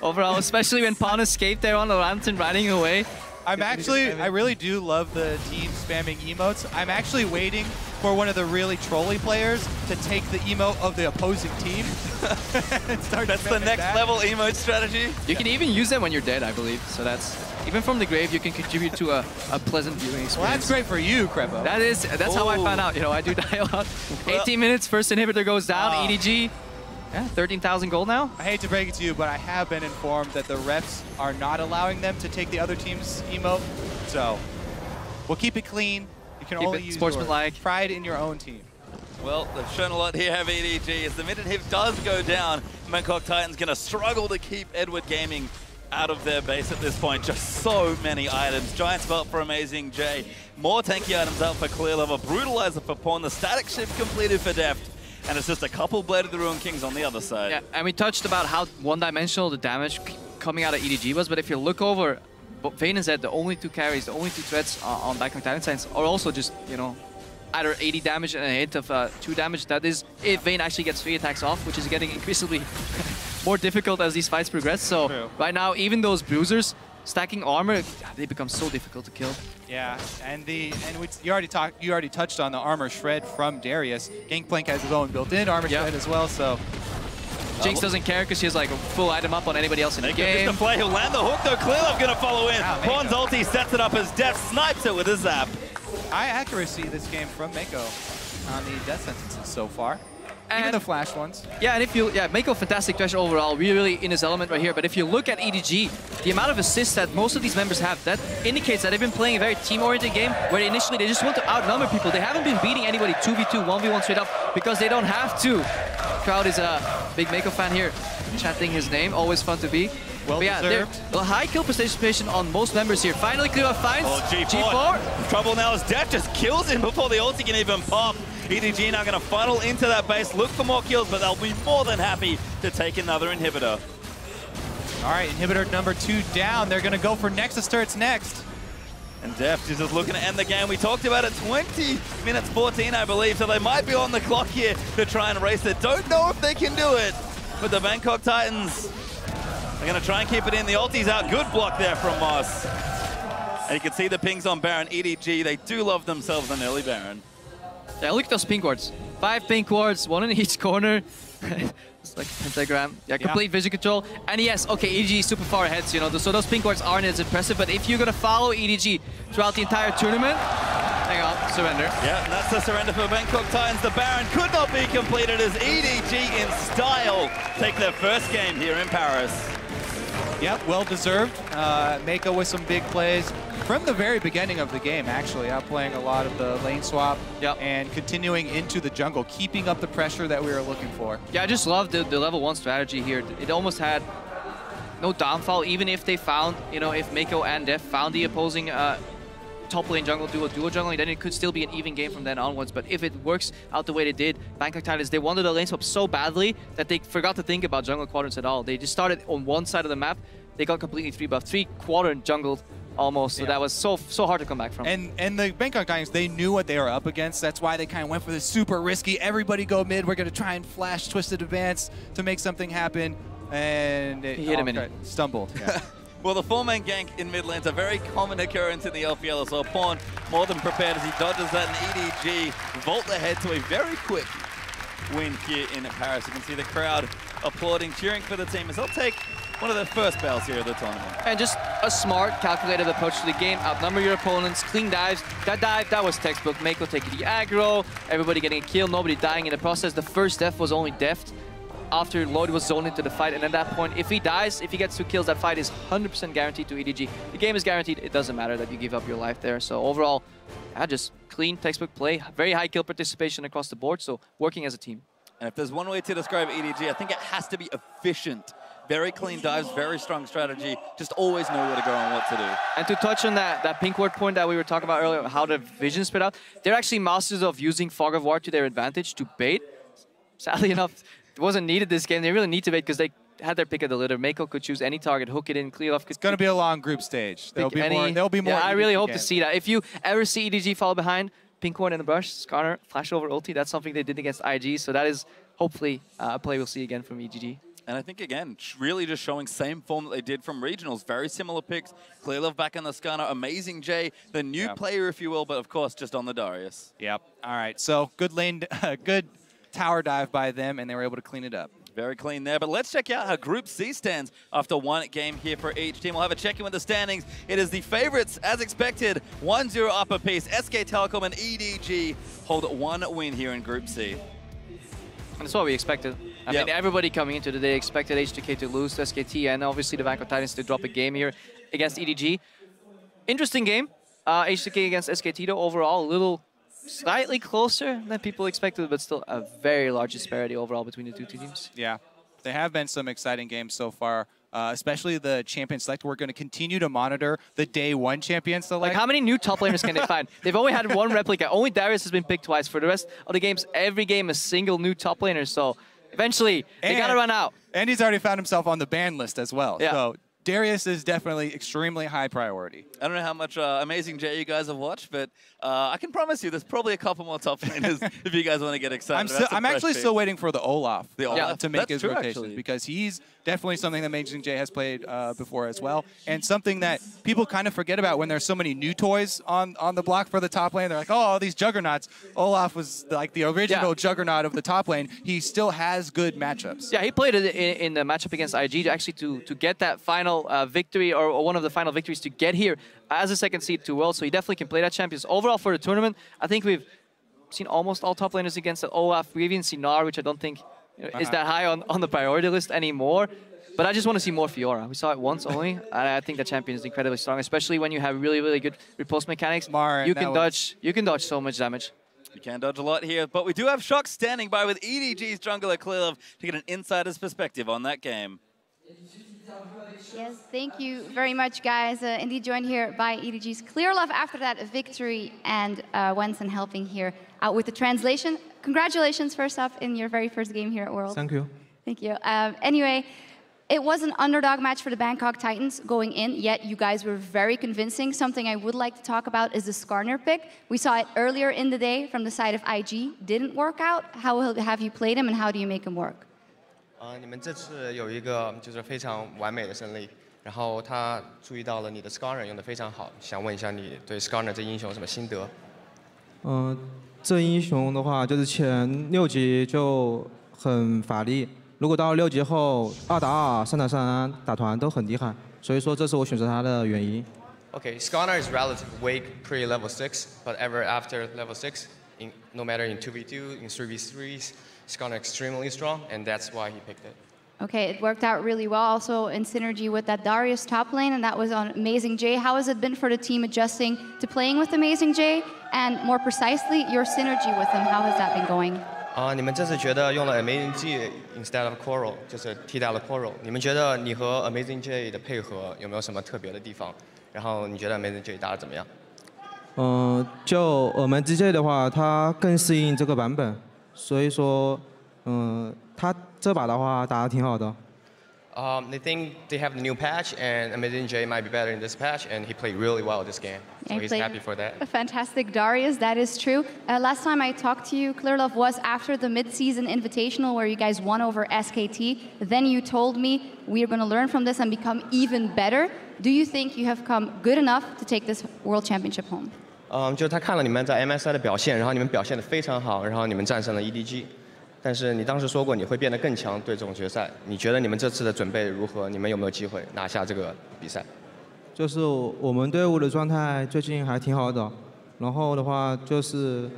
Overall, especially when Pawn escaped there on the Lantern riding away. I really do love the team spamming emotes. I'm actually waiting for one of the really trolly players to take the emote of the opposing team. That's the next level emote strategy. You can even use them when you're dead, I believe. So that's, even from the grave, you can contribute to a pleasant viewing experience. Well, that's great for you, Krepo. That's how I found out. You know, I do die a lot. 18 minutes, first inhibitor goes down. EDG, yeah, 13,000 gold now. I hate to break it to you, but I have been informed that the refs are not allowing them to take the other team's emote. So we'll keep it clean. You can only use sportsmanlike pride in your own team. Well, they've shown a lot here, have EDG. As the minute hit does go down, Bangkok Titans going to struggle to keep Edward Gaming out of their base at this point. Just so many items. Giant's Belt for Amazing J. More tanky items out for Clearlove. A Brutalizer for Pawn. The static shift completed for Deft. And it's just a couple Blade of the Ruined Kings on the other side. Yeah, and we touched about how one-dimensional the damage coming out of EDG was, but if you look over, Vayne and Zed, the only two carries, the only two threats on Bangkok Titans are also just, you know, either 80 damage and a hit of 2 damage. That is if Vayne actually gets 3 attacks off, which is getting increasingly more difficult as these fights progress. So right now, even those bruisers stacking armor, they become so difficult to kill. Yeah, and you already touched on the armor shred from Darius. Gangplank has his own built-in armor shred as well, so Jinx doesn't care because she has like a full item up on anybody else in the game. The play, he'll land the hook though. Clearlove gonna follow in. Wow, Pawn's ulti sets it up as Death snipes it with a zap. High accuracy this game from Mako on the death sentences so far. Even And the flash ones. yeah, and if you, Mako fantastic Thresh overall, really in his element right here. But if you look at EDG, the amount of assists that most of these members have, that indicates that they've been playing a very team-oriented game where initially they just want to outnumber people. They haven't been beating anybody 2v2, 1v1 straight up because they don't have to. Crowd is a big Mako fan here, chanting his name, always fun to be. Well deserved. A high kill participation on most members here. Finally, Clearlove finds G4. Trouble now as Death just kills him before the ulti can even pop. EDG now going to funnel into that base, look for more kills, but they'll be more than happy to take another inhibitor. All right, inhibitor number 2 down. They're going to go for Nexus turrets next. And Deft is just looking to end the game. We talked about it, 20 minutes 14, I believe, so they might be on the clock here to try and race it. Don't know if they can do it, but the Bangkok Titans are going to try and keep it in. The ulti's out. Good block there from Moss. And you can see the pings on Baron. EDG, they do love themselves an early Baron. Yeah, look at those pink wards. 5 pink wards, 1 in each corner. It's like a pentagram. Yeah, complete vision control. And yes, okay, EDG is super far ahead, so, you know, so those pink wards aren't as impressive, but if you're gonna follow EDG throughout the entire tournament, hang on, surrender. Yeah, and that's the surrender for Bangkok Titans. The Baron could not be completed as EDG in style take their first game here in Paris. Yep, well deserved. Mako with some big plays from the very beginning of the game, actually, outplaying a lot of the lane swap and continuing into the jungle, keeping up the pressure that we were looking for. Yeah, I just love the level 1 strategy here. It almost had no downfall, even if they found, you know, if Mako and Def found the opposing top lane jungle duo jungling, then it could still be an even game from then onwards. But if it works out the way they did, Bangkok Titans, they wanted the lane swap so badly that they forgot to think about jungle quadrants at all. They just started on one side of the map. They got completely 3-buffed, 3-quadrant jungled almost. So that was so hard to come back from. And the Bangkok Titans, they knew what they were up against. That's why they kind of went for this super risky, everybody go mid, we're going to try and flash Twisted Advance to make something happen. And it he hit him in it. Stumbled. Yeah. Well, the 4-man gank in mid lane's a very common occurrence in the LPL, so Pawn more than prepared as he dodges that, and EDG vault ahead to a very quick win here in Paris. You can see the crowd applauding, cheering for the team as they'll take one of their first battles here of the tournament. And just a smart, calculated approach to the game. Outnumber your opponents, clean dives. That dive, that was textbook. Mako taking the aggro, everybody getting a kill, nobody dying in the process. The first death was only Deft after Lloyd was zoned into the fight. And at that point, if he dies, if he gets 2 kills, that fight is 100% guaranteed to EDG. The game is guaranteed. It doesn't matter that you give up your life there. So overall, just clean textbook play. Very high kill participation across the board. So working as a team. And if there's one way to describe EDG, I think it has to be efficient. Very clean dives, very strong strategy, just always know where to go and what to do. And to touch on that pink ward point that we were talking about earlier, how the vision spread out, they're actually masters of using Fog of War to their advantage to bait. Sadly enough, it wasn't needed this game. They really need to bait because they had their pick of the litter. Mako could choose any target, hook it in, Clearlove could... It's going to be a long group stage. There'll be more. Yeah, I really hope to see that. If you ever see EDG fall behind, pink ward in the brush, Skarner, flash over ulti, that's something they did against IG, so that is hopefully a play we'll see again from EDG. And I think, again, really just showing same form that they did from regionals. Very similar picks. Clearlove back in the Skarner. Amazing Jay, the new player, if you will, but of course, just on the Darius. Yep. All right. So good lane, good tower dive by them, and they were able to clean it up. Very clean there. But let's check out how Group C stands after one game here for each team. We'll have a check-in with the standings. It is the favorites, as expected, 1-0 up apiece. SK Telecom and EDG hold 1 win here in Group C. And that's what we expected. I mean, everybody coming into the day expected H2K to lose to SKT and obviously the Bangkok Titans to drop a game here against EDG. Interesting game. H2K against SKT though, overall a little slightly closer than people expected, but still a very large disparity overall between the two teams. Yeah, there have been some exciting games so far, especially the Champion Select. We're going to continue to monitor the Day 1 Champion Select. Like, how many new top laners can they find? They've only had 1 replica. Only Darius has been picked twice. For the rest of the games, every game a single new top laner. So eventually, they got to run out. And he's already found himself on the ban list as well. Yeah. So Darius is definitely extremely high priority. I don't know how much Amazing J you guys have watched, but I can promise you there's probably a couple more top laners if you guys want to get excited. I'm actually still waiting for the Olaf, to make his rotation actually. because he's definitely something that Amazing J has played before as well, and something that people kind of forget about when there's so many new toys on the block for the top lane. They're like, oh, all these juggernauts. Olaf was like the original juggernaut of the top lane. He still has good matchups. Yeah, he played it in the matchup against IG actually to get that final victory or one of the final victories to get here as a second seed to Worlds. So he definitely can play that champions. Overall for the tournament, I think we've seen almost all top laners against the Olaf. We've even seen Gnar, which I don't think is that high on the priority list anymore. But I just want to see more Fiora. We saw it once only, and I think the champion is incredibly strong, especially when you have really, really good repulse mechanics. You can dodge so much damage. You can dodge a lot here, but we do have Shock standing by with EDG's jungler Clearlove to get an insider's perspective on that game. Yes, thank you very much, guys. Indeed joined here by EDG's Clearlove after that victory, and Wenson helping here out with the translation. Congratulations, first off, in your very first game here at Worlds. Thank you. Thank you. Anyway, it was an underdog match for the Bangkok Titans going in, yet you guys were very convincing. Something I would like to talk about is the Skarner pick. We saw it earlier in the day from the side of IG. Didn't work out. How have you played him, and how do you make him work? 你们这次有一个就是非常完美的胜利，然后他注意到了你的 Skarner 用的非常好，想问一下你对 Skarner 这英雄有什么心得？这英雄的话，就是前6级就很法力，如果到6级后2打2、3打3打团都很厉害，所以说这是我选择他的原因。Okay, Skarner is relative weak pre level 6, but ever after level 6, no matter in 2v2, in 3v3s. Skarner extremely strong, and that's why he picked it. Okay, it worked out really well, also in synergy with that Darius top lane, and that was on Amazing J. How has it been for the team adjusting to playing with Amazing J, and more precisely, your synergy with him? How has that been going? 你们这次觉得用了 Amazing J instead of Coral， 就是替代了 Coral。你们觉得你和 Amazing J 的配合有没有什么特别的地方？然后你觉得 Amazing J 打得怎么样？就Amazing J 的话，它更适应这个版本。 所以说，他这把的话打得挺好的。They think they have the new patch, and Amazing J might be better in this patch, and he played really well this game. So he's happy for that. A fantastic Darius, that is true. Last time I talked to you, Clearlove, was after the mid-season invitational where you guys won over SKT. Then you told me we are going to learn from this and become even better. Do you think you have come good enough to take this World Championship home? 就是他看了你们在 MSI 的表现，然后你们表现得非常好，然后你们战胜了 EDG。但是你当时说过你会变得更强，对这种决赛，你觉得你们这次的准备如何？你们有没有机会拿下这个比赛？就是我们队伍的状态最近还挺好的，然后的话就是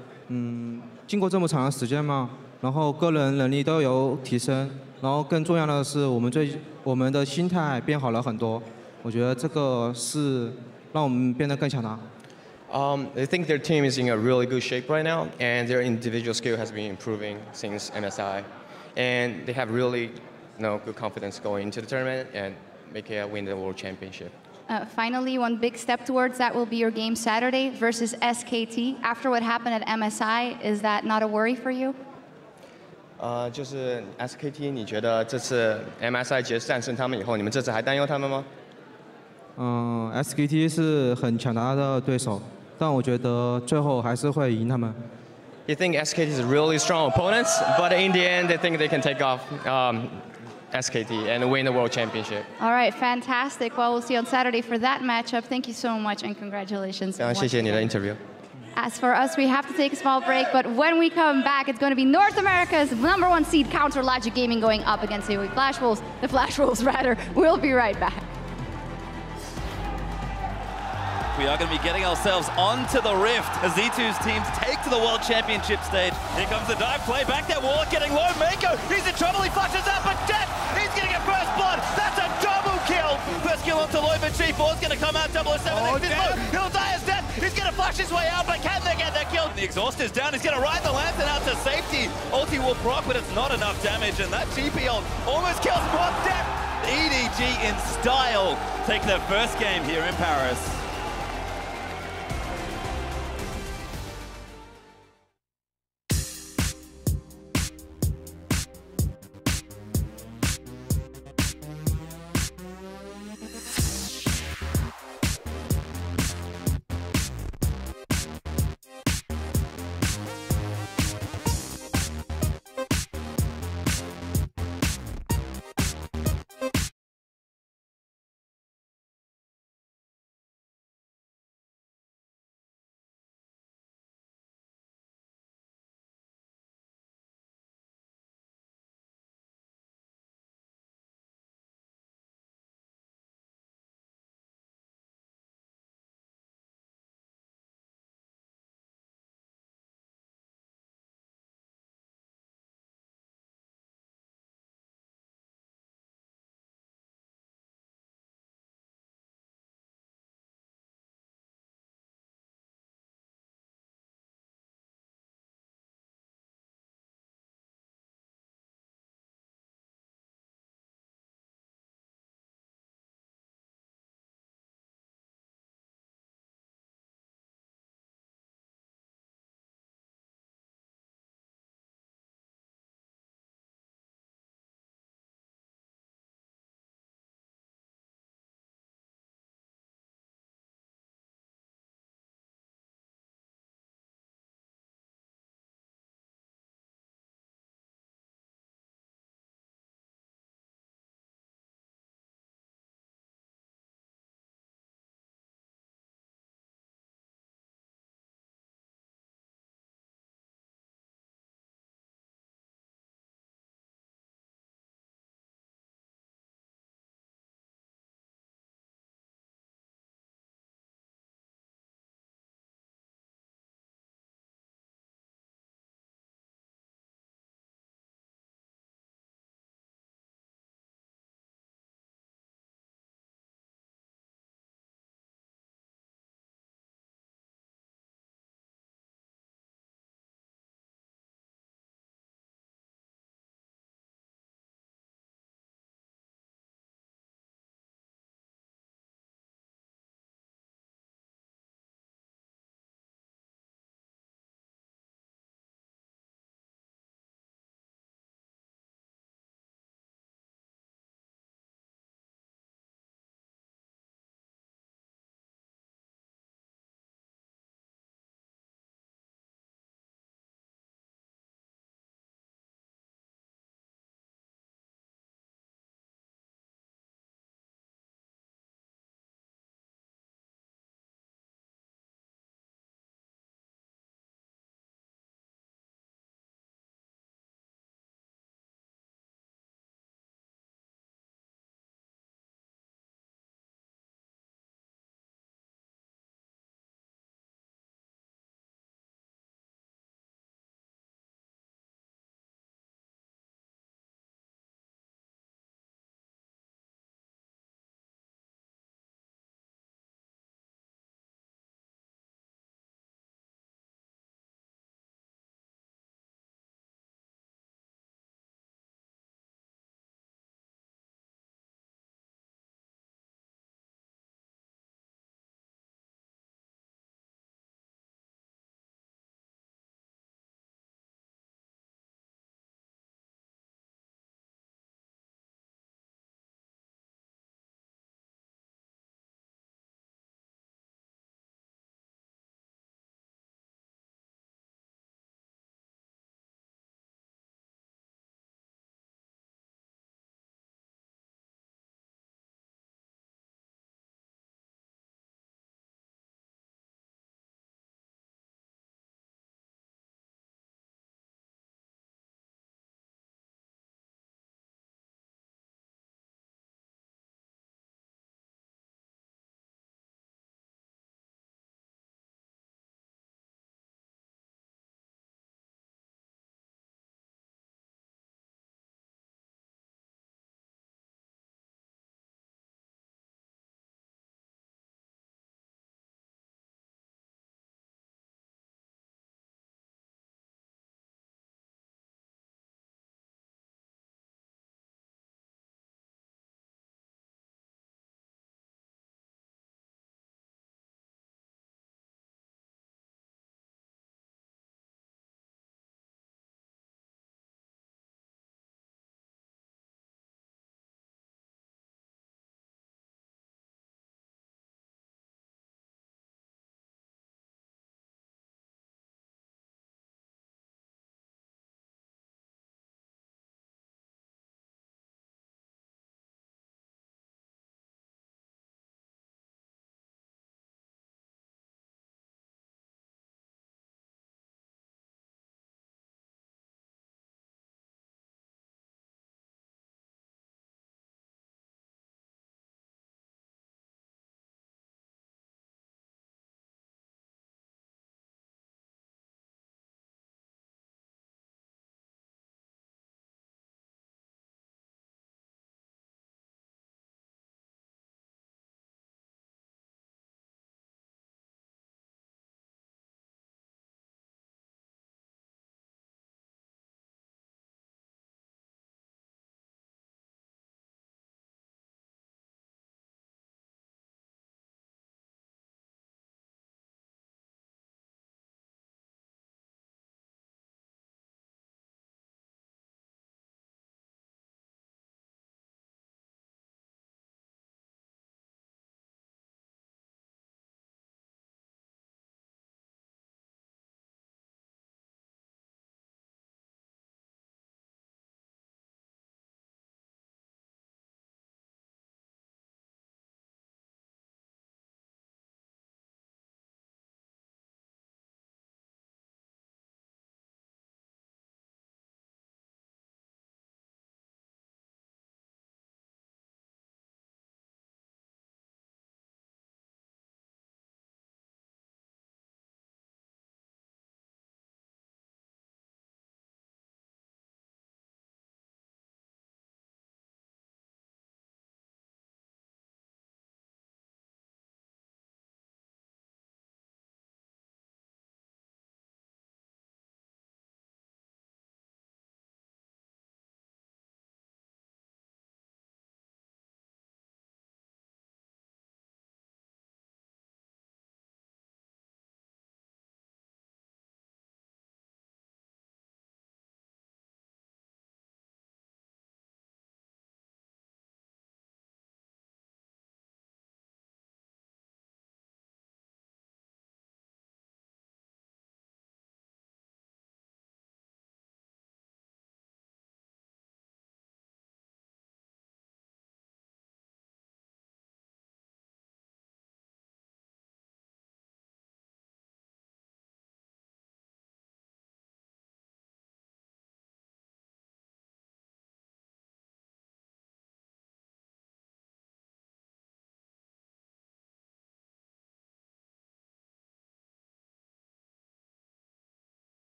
经过这么长的时间嘛，然后个人能力都有提升，然后更重要的是我们的心态变好了很多，我觉得这个是让我们变得更强大。 I think their team is in a really good shape right now, and their individual skill has been improving since MSI, and they have really, good confidence going into the tournament and win the World Championship. Finally, one big step towards that will be your game Saturday versus SKT. After what happened at MSI, is that not a worry for you? 就是 SKT， 你觉得这次 MSI 战胜他们以后，你们这次还担忧他们吗？SKT 是很强大的对手。 但我觉得最后还是会赢他们。You think SKT is really strong opponents, but in the end, they think they can take off SKT and win the World Championship. All right, fantastic. Well, we'll see you on Saturday for that matchup. Thank you so much and congratulations. 谢谢你的 interview. As for us, we have to take a small break, but when we come back, it's going to be North America's #1 seed Counter Logic Gaming going up against the Flash Wolves. The Flash Wolves, rather. We'll be right back. We are going to be getting ourselves onto the Rift as Z2's teams take to the World Championship stage. Here comes the dive play, back there, Warlock getting low, Mako, he's in trouble, he flashes out, but Death, he's going to get first blood, that's a double kill! First kill onto Low, but G4's going to come out, 007, he'll die as Death, he's going to flash his way out, but can they get that kill? The exhaust is down, he's going to ride the Lantern out to safety. Ulti will proc, but it's not enough damage, and that GP ult almost kills Quad Death. EDG in style take their first game here in Paris.